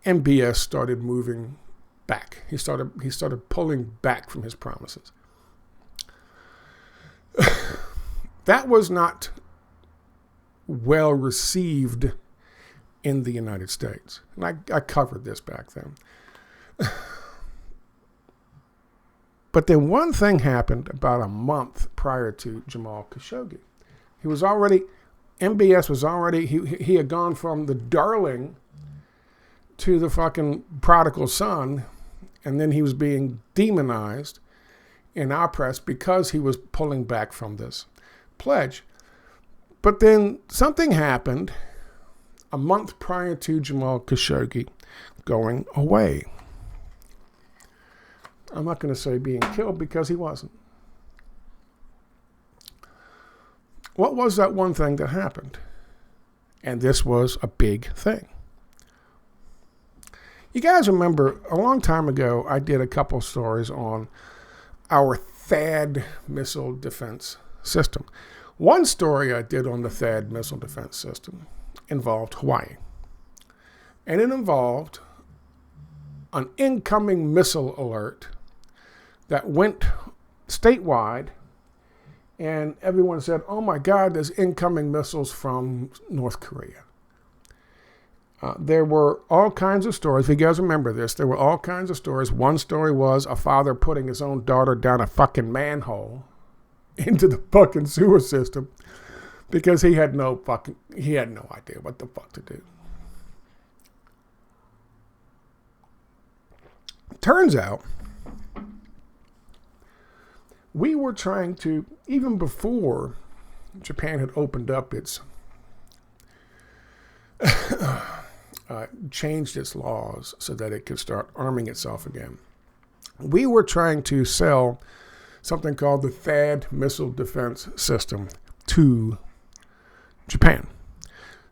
MBS started moving back. He started pulling back from his promises. That was not well received in the United States. And I covered this back then. But then one thing happened about a month prior to Jamal Khashoggi. MBS was already, he had gone from the darling to the fucking prodigal son, and then he was being demonized in our press because he was pulling back from this pledge. But then something happened a month prior to Jamal Khashoggi going away. I'm not going to say being killed because he wasn't. What was that one thing that happened? And this was a big thing. You guys remember a long time ago, I did a couple stories on our THAAD missile defense system. One story I did on the THAAD missile defense system involved Hawaii. And it involved an incoming missile alert that went statewide, and everyone said, oh my God, there's incoming missiles from North Korea. There were all kinds of stories. If you guys remember this, there were all kinds of stories. One story was a father putting his own daughter down a fucking manhole into the fucking sewer system because he had no idea what the fuck to do. Turns out, we were trying to, even before Japan had opened up its changed its laws so that it could start arming itself again. We were trying to sell something called the THAAD missile defense system to Japan.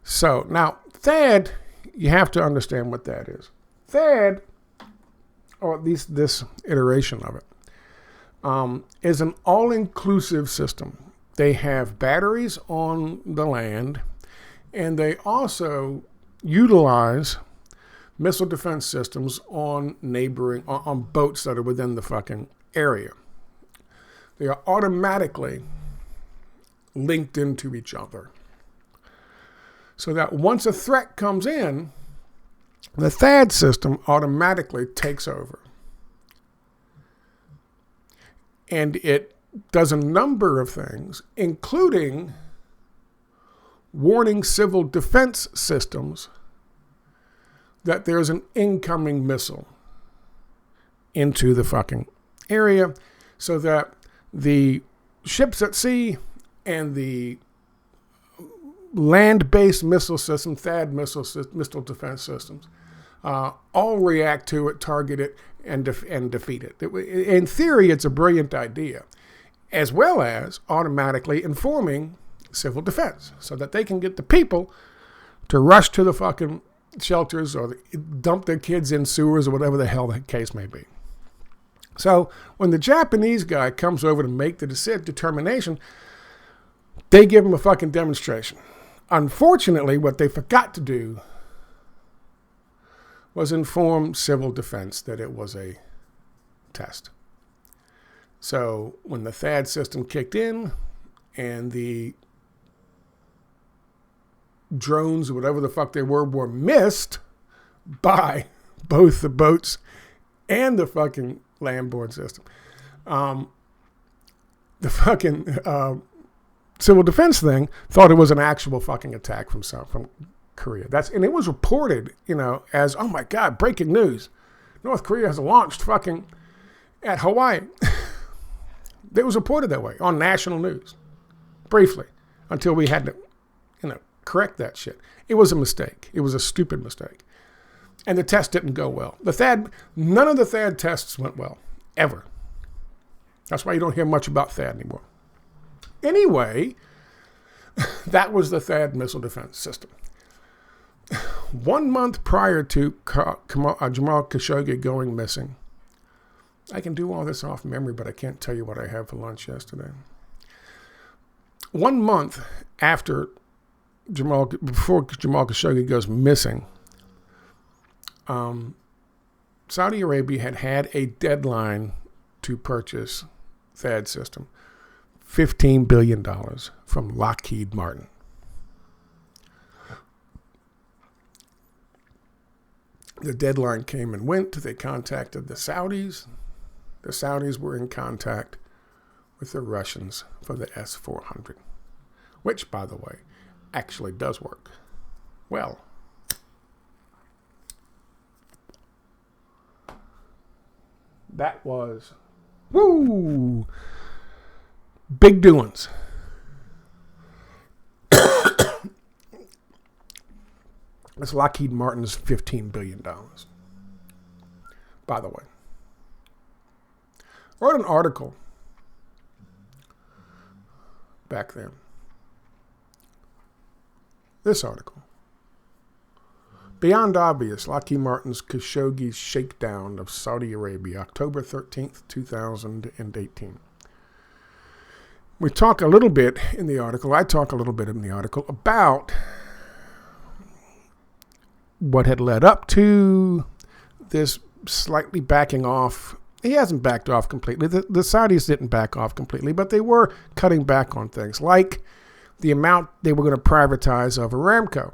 So now THAAD, you have to understand what that is. THAAD, or at least this iteration of it, is an all-inclusive system. They have batteries on the land, and they also utilize missile defense systems on boats that are within the fucking area. They are automatically linked into each other. So that once a threat comes in, the THAAD system automatically takes over. And it does a number of things, including warning civil defense systems that there's an incoming missile into the fucking area, so that the ships at sea and the land-based missile system, THAAD missile defense systems, all react to it, target it, and defeat it. In theory, it's a brilliant idea, as well as automatically informing civil defense so that they can get the people to rush to the fucking shelters or dump their kids in sewers or whatever the hell the case may be. So when the Japanese guy comes over to make the determination, they give him a fucking demonstration. Unfortunately, what they forgot to do was inform civil defense that it was a test. So when the THAAD system kicked in and the drones, or whatever the fuck they were missed by both the boats and the fucking landboard system, the fucking civil defense thing thought it was an actual fucking attack from Korea. And it was reported, as, oh my God, breaking news. North Korea has launched fucking at Hawaii. It was reported that way on national news, briefly, until we had to, correct that shit. It was a mistake. It was a stupid mistake. And the test didn't go well. None of the THAAD tests went well, ever. That's why you don't hear much about THAAD anymore. Anyway, that was the THAAD missile defense system. 1 month prior to Jamal Khashoggi going missing, I can do all this off memory, but I can't tell you what I had for lunch yesterday. 1 month after before Jamal Khashoggi goes missing, Saudi Arabia had a deadline to purchase THAAD system, $15 billion from Lockheed Martin. The deadline came and went. They contacted the Saudis. The Saudis were in contact with the Russians for the S-400, which, by the way, actually does work well. That was, big doings. That's Lockheed Martin's $15 billion. By the way. I wrote an article back then. This article. Beyond Obvious, Lockheed Martin's Khashoggi's Shakedown of Saudi Arabia, October 13th, 2018. We talk a little bit in the article, I talk a little bit in the article about what had led up to this slightly backing off. He hasn't backed off completely. The Saudis didn't back off completely, but they were cutting back on things, like the amount they were going to privatize of Aramco.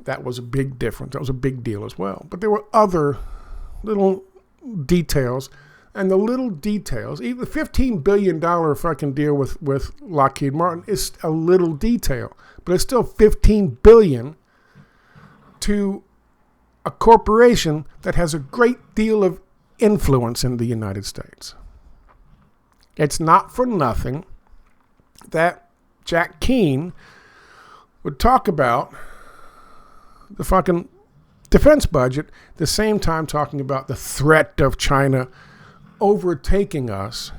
That was a big difference. That was a big deal as well. But there were other little details, and the little details, even the $15 billion fucking deal with Lockheed Martin is a little detail, but it's still $15 billion to a corporation that has a great deal of influence in the United States. It's not for nothing that Jack Keane would talk about the fucking defense budget, the same time talking about the threat of China overtaking us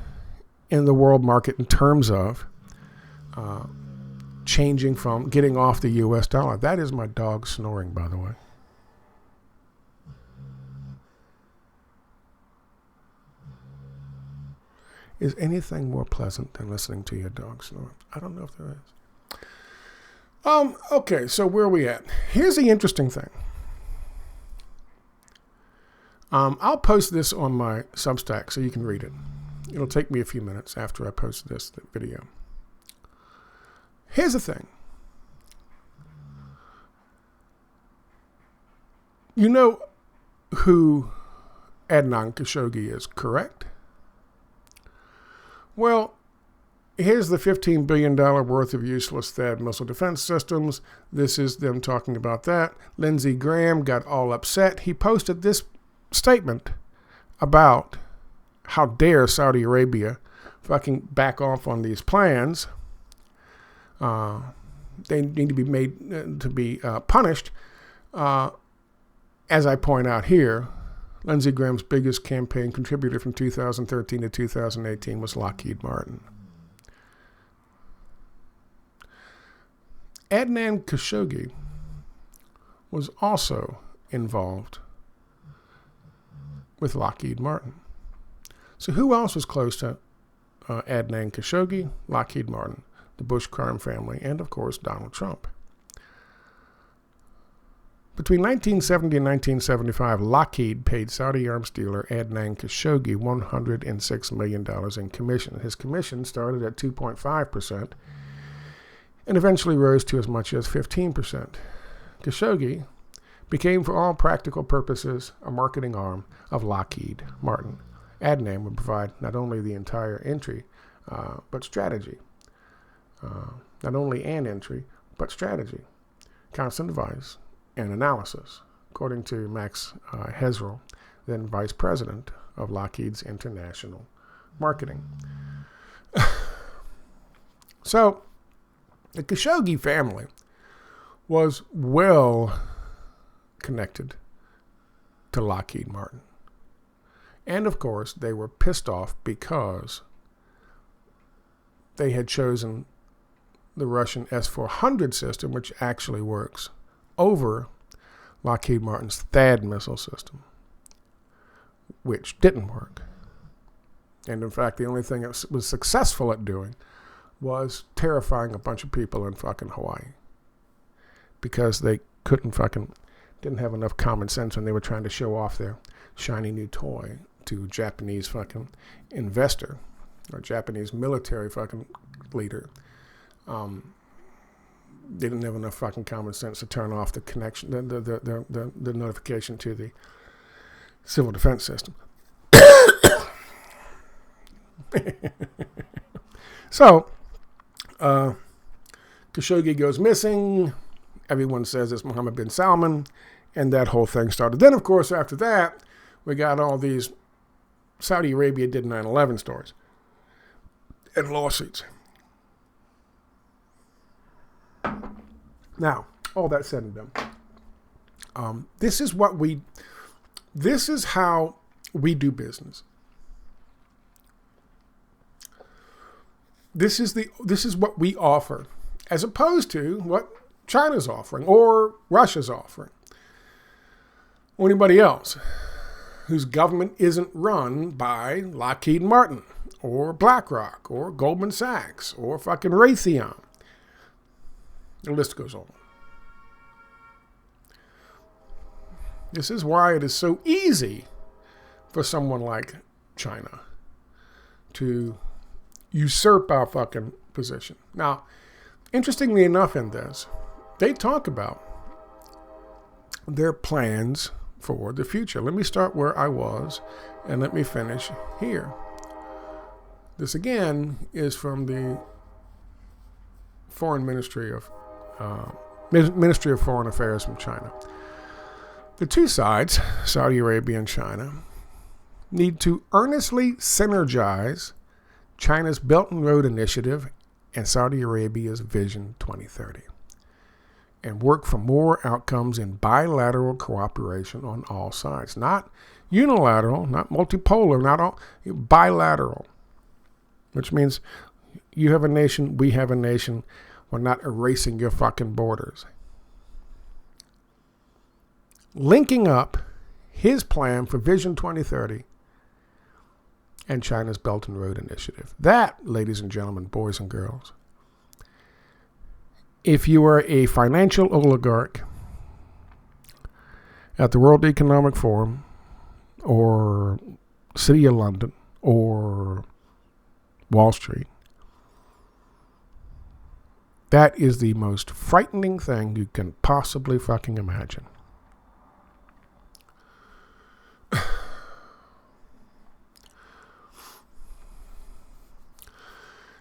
in the world market in terms of changing from getting off the U.S. dollar. That is my dog snoring, by the way. Is anything more pleasant than listening to your dog snore? I don't know if there is. Okay, so where are we at? Here's the interesting thing. I'll post this on my Substack so you can read it. It'll take me a few minutes after I post this video. Here's the thing. You know who Adnan Khashoggi is, correct? Well, here's the $15 billion worth of useless THAAD missile defense systems. This is them talking about that. Lindsey Graham got all upset. He posted this statement about how dare Saudi Arabia fucking back off on these plans. They need to be made to be punished. As I point out here, Lindsey Graham's biggest campaign contributor from 2013 to 2018 was Lockheed Martin. Adnan Khashoggi was also involved with Lockheed Martin. So who else was close to Adnan Khashoggi? Lockheed Martin, the Bush crime family, and of course Donald Trump. Between 1970 and 1975, Lockheed paid Saudi arms dealer Adnan Khashoggi $106 million in commission. His commission started at 2.5% and eventually rose to as much as 15%. Khashoggi became, for all practical purposes, a marketing arm of Lockheed Martin. Adnan would provide not only the entire entry, but strategy. Not only an entry, but strategy, constant advice, and analysis, according to Max Hezrel, then vice president of Lockheed's international marketing. So, the Khashoggi family was well connected to Lockheed Martin. And of course, they were pissed off because they had chosen the Russian S-400 system, which actually works, over Lockheed Martin's THAAD missile system, which didn't work. And in fact, the only thing it was successful at doing was terrifying a bunch of people in fucking Hawaii, because they didn't have enough common sense when they were trying to show off their shiny new toy to Japanese fucking investor or Japanese military fucking leader. They didn't have enough fucking common sense to turn off the connection, the notification to the civil defense system. So, Khashoggi goes missing. Everyone says it's Mohammed bin Salman, and that whole thing started. Then, of course, after that, we got all these Saudi Arabia did 9/11 stories and lawsuits. Now, all that said and done, This is how we do business. This is what we offer, as opposed to what China's offering or Russia's offering, or anybody else whose government isn't run by Lockheed Martin or BlackRock or Goldman Sachs or fucking Raytheon. The list goes on. This is why it is so easy for someone like China to usurp our fucking position. Now, interestingly enough in this, they talk about their plans for the future. Let me start where I was and let me finish here. This again is from the Ministry of Foreign Affairs from China. The two sides, Saudi Arabia and China, need to earnestly synergize China's Belt and Road Initiative and Saudi Arabia's Vision 2030 and work for more outcomes in bilateral cooperation on all sides. Not unilateral, not multipolar, not all, bilateral, which means you have a nation, we have a nation. We're not erasing your fucking borders. Linking up his plan for Vision 2030 and China's Belt and Road Initiative. That, ladies and gentlemen, boys and girls, if you are a financial oligarch at the World Economic Forum or City of London or Wall Street, that is the most frightening thing you can possibly fucking imagine.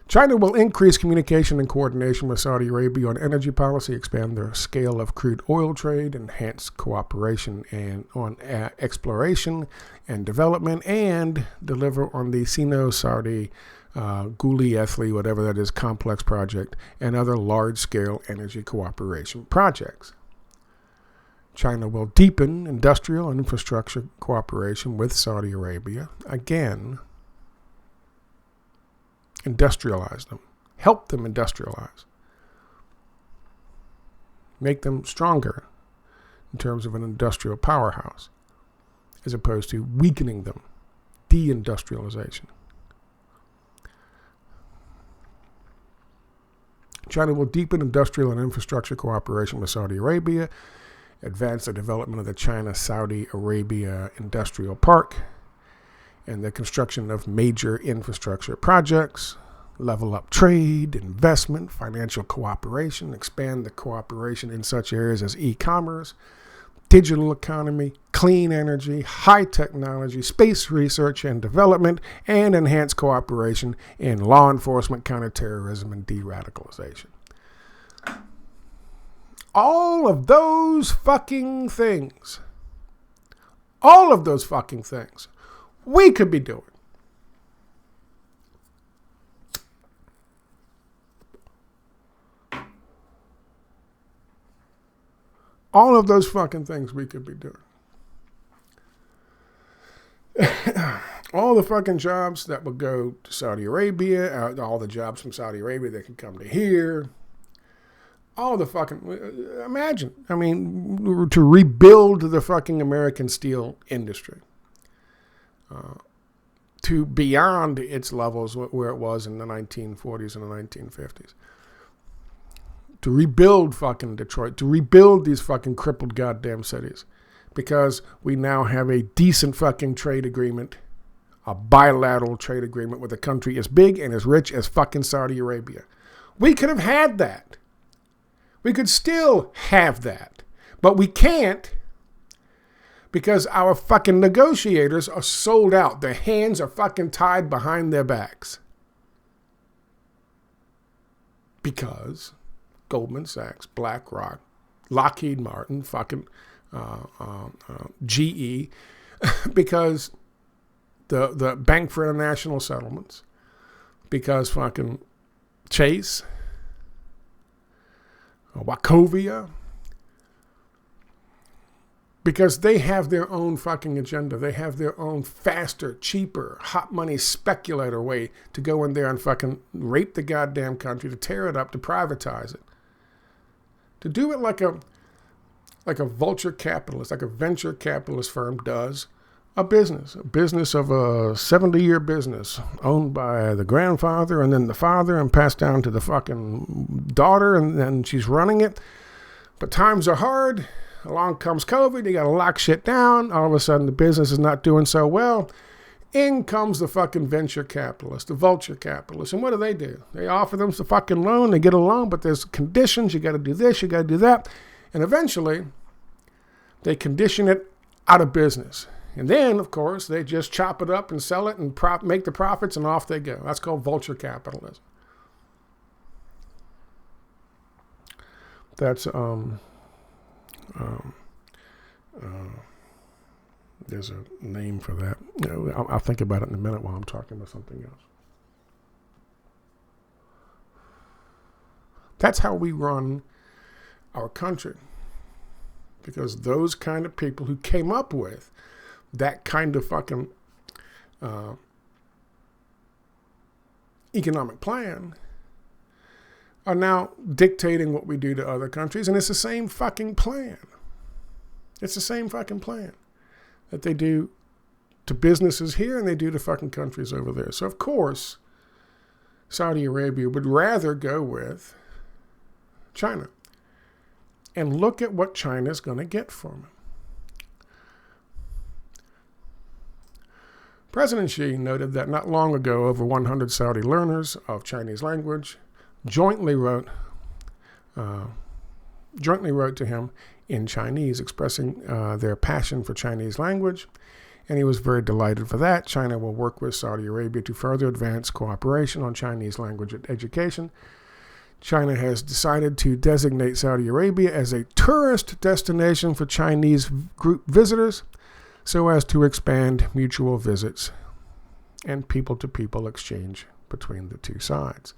China will increase communication and coordination with Saudi Arabia on energy policy, expand their scale of crude oil trade, enhance cooperation and on exploration and development, and deliver on the Sino-Saudi Guli Ethli, whatever that is, complex project, and other large-scale energy cooperation projects. China will deepen industrial and infrastructure cooperation with Saudi Arabia. Again, industrialize them. Help them industrialize. Make them stronger in terms of an industrial powerhouse, as opposed to weakening them. Deindustrialization. China will deepen industrial and infrastructure cooperation with Saudi Arabia, advance the development of the China-Saudi Arabia Industrial Park, and the construction of major infrastructure projects, level up trade, investment, financial cooperation, expand the cooperation in such areas as e-commerce, digital economy, clean energy, high technology, space research and development, and enhance cooperation in law enforcement, counterterrorism, and de-radicalization. All of those fucking things, we could be doing. All of those fucking things we could be doing. All the fucking jobs that would go to Saudi Arabia, all the jobs from Saudi Arabia that could come to here. All the fucking, imagine, I mean, to rebuild the fucking American steel industry. To beyond its levels where it was in the 1940s and the 1950s. To rebuild fucking Detroit, to rebuild these fucking crippled goddamn cities. Because we now have a decent fucking trade agreement, a bilateral trade agreement with a country as big and as rich as fucking Saudi Arabia. We could have had that. We could still have that. But we can't, because our fucking negotiators are sold out. Their hands are fucking tied behind their backs. Because Goldman Sachs, BlackRock, Lockheed Martin, fucking GE, because the Bank for International Settlements, because fucking Chase, Wachovia, Because they have their own fucking agenda. They have their own faster, cheaper, hot money speculator way to go in there and fucking rape the goddamn country, to tear it up, to privatize it. To do it like a vulture capitalist, like a venture capitalist firm does a business of a 70-year business owned by the grandfather and then the father and passed down to the fucking daughter, and then she's running it. But times are hard. Along comes COVID. You got to lock shit down. All of a sudden, the business is not doing so well. In comes the fucking venture capitalist, the vulture capitalist. And what do? They offer them the fucking loan. They get a loan, but there's conditions. You got to do this. You got to do that. And eventually, they condition it out of business. And then, of course, they just chop it up and sell it and make the profits, and off they go. That's called vulture capitalism. That's there's a name for that. I'll think about it in a minute while I'm talking about something else. That's how we run our country. Because those kind of people who came up with that kind of fucking economic plan are now dictating what we do to other countries, and it's the same fucking plan. It's the same fucking plan that they do to businesses here and they do to fucking countries over there. So, of course, Saudi Arabia would rather go with China. And look at what China's going to get from it. President Xi noted that not long ago, over 100 Saudi learners of Chinese language jointly wrote to him in Chinese, expressing their passion for Chinese language, and he was very delighted for that. China will work with Saudi Arabia to further advance cooperation on Chinese language education. China has decided to designate Saudi Arabia as a tourist destination for Chinese group visitors so as to expand mutual visits and people-to-people exchange between the two sides.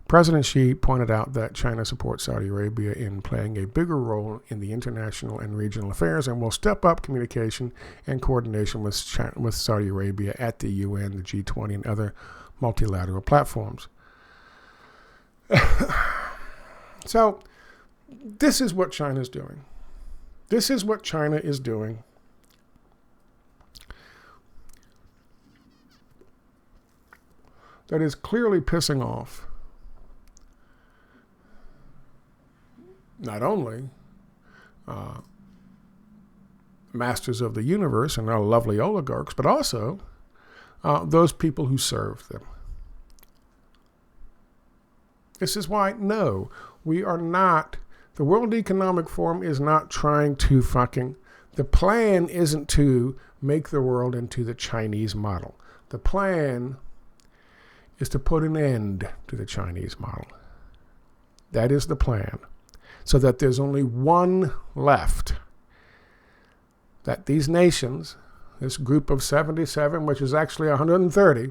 President Xi pointed out that China supports Saudi Arabia in playing a bigger role in the international and regional affairs and will step up communication and coordination with Saudi Arabia at the UN, the G20, and other multilateral platforms. So, this is what China's doing. This is what China is doing. That is clearly pissing off not only masters of the universe and our lovely oligarchs, but also those people who serve them. This is why, no, we are not, the World Economic Forum is not trying to the plan isn't to make the world into the Chinese model. The plan is to put an end to the Chinese model. That is the plan. So that there's only one left. That these nations, this group of 77, which is actually 130,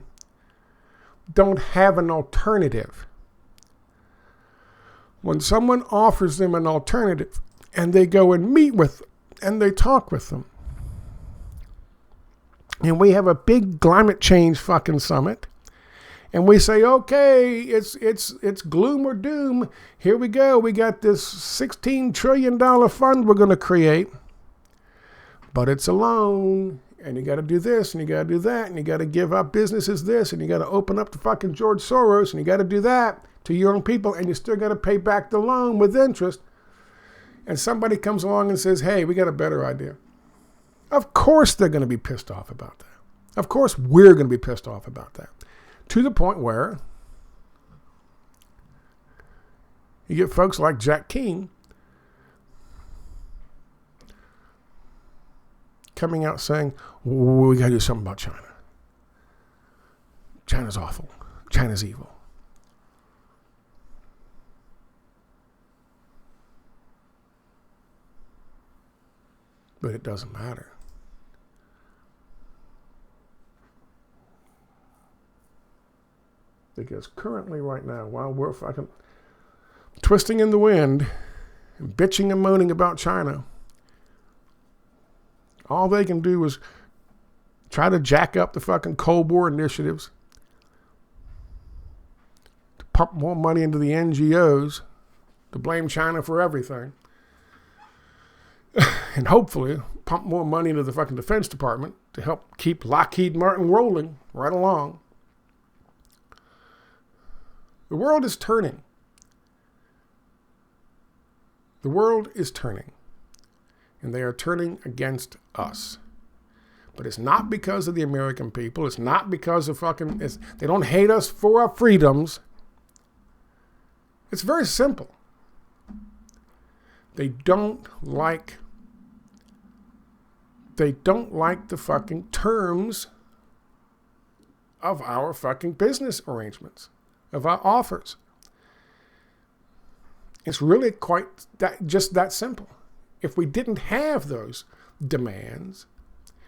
don't have an alternative. When someone offers them an alternative and they go and meet with them and they talk with them, and we have a big climate change fucking summit, and we say, okay, it's gloom or doom. Here we go. We got this $16 trillion fund we're going to create. But it's a loan. And you got to do this and you got to do that. And you got to give up businesses this. And you got to open up to fucking George Soros. And you got to do that to your own people. And you still got to pay back the loan with interest. And somebody comes along and says, hey, we got a better idea. Of course they're going to be pissed off about that. Of course we're going to be pissed off about that. To the point where you get folks like Jack King coming out saying, we got to do something about China. China's awful. China's evil. But it doesn't matter. Because currently, right now, while we're fucking twisting in the wind and bitching and moaning about China, all they can do is try to jack up the fucking Cold War initiatives, to pump more money into the NGOs, to blame China for everything, and hopefully pump more money into the fucking Defense Department to help keep Lockheed Martin rolling right along. The world is turning. The world is turning. And they are turning against us. But it's not because of the American people. It's not because of they don't hate us for our freedoms. It's very simple. They don't like the fucking terms of our fucking business arrangements, of our offers. It's really just that simple. If we didn't have those demands,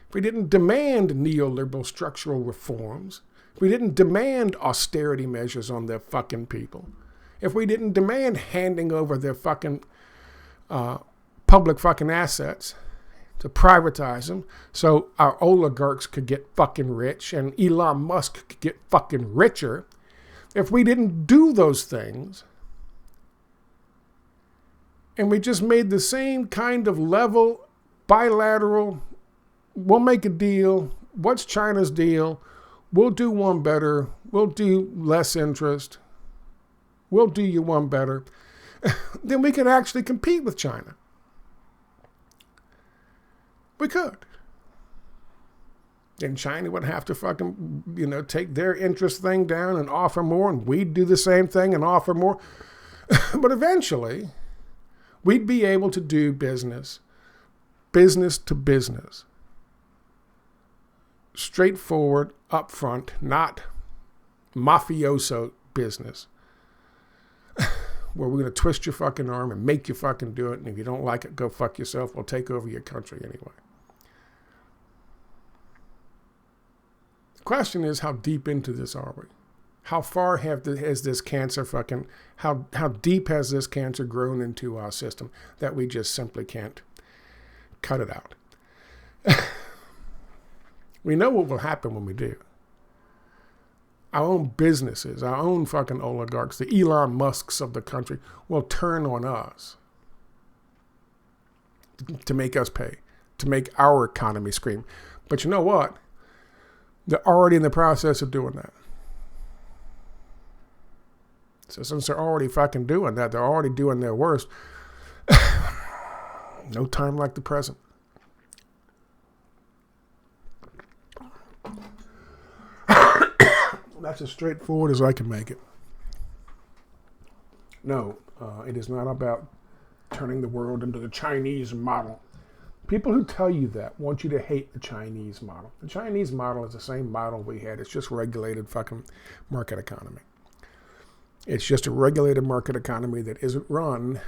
if we didn't demand neoliberal structural reforms, if we didn't demand austerity measures on their fucking people, if we didn't demand handing over their fucking public fucking assets to privatize them so our oligarchs could get fucking rich and Elon Musk could get fucking richer, if we didn't do those things, and we just made the same kind of level, bilateral, we'll make a deal, what's China's deal, we'll do one better, we'll do less interest, we'll do you one better, then we could actually compete with China. We could. Then China would have to fucking, take their interest thing down and offer more, and we'd do the same thing and offer more. But eventually, we'd be able to do business to business. Straightforward, upfront, not mafioso business. Where we're going to twist your fucking arm and make you fucking do it, and if you don't like it, go fuck yourself. We'll take over your country anyway. The question is, how deep into this are we? How far has this cancer how deep has this cancer grown into our system that we just simply can't cut it out? We know what will happen when we do. Our own businesses, our own fucking oligarchs, the Elon Musks of the country will turn on us to make us pay, to make our economy scream. But you know what? They're already in the process of doing that. So since they're already fucking doing that, they're already doing their worst. No time like the present. That's as straightforward as I can make it. No, it is not about turning the world into the Chinese model. People who tell you that want you to hate the Chinese model. The Chinese model is the same model we had. It's just regulated fucking market economy. It's just a regulated market economy that isn't run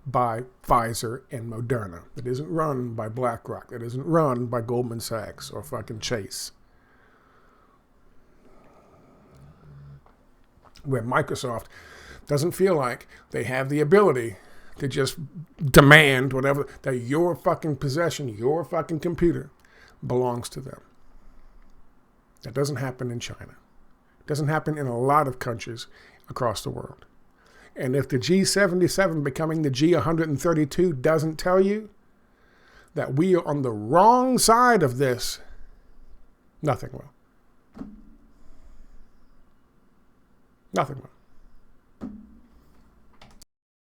by Pfizer and Moderna. That isn't run by BlackRock. That isn't run by Goldman Sachs or fucking Chase. Where Microsoft doesn't feel like they have the ability to just demand whatever, that your fucking possession, your fucking computer belongs to them. That doesn't happen in China. It doesn't happen in a lot of countries across the world. And if the G77 becoming the G132 doesn't tell you that we are on the wrong side of this, nothing will. Nothing will.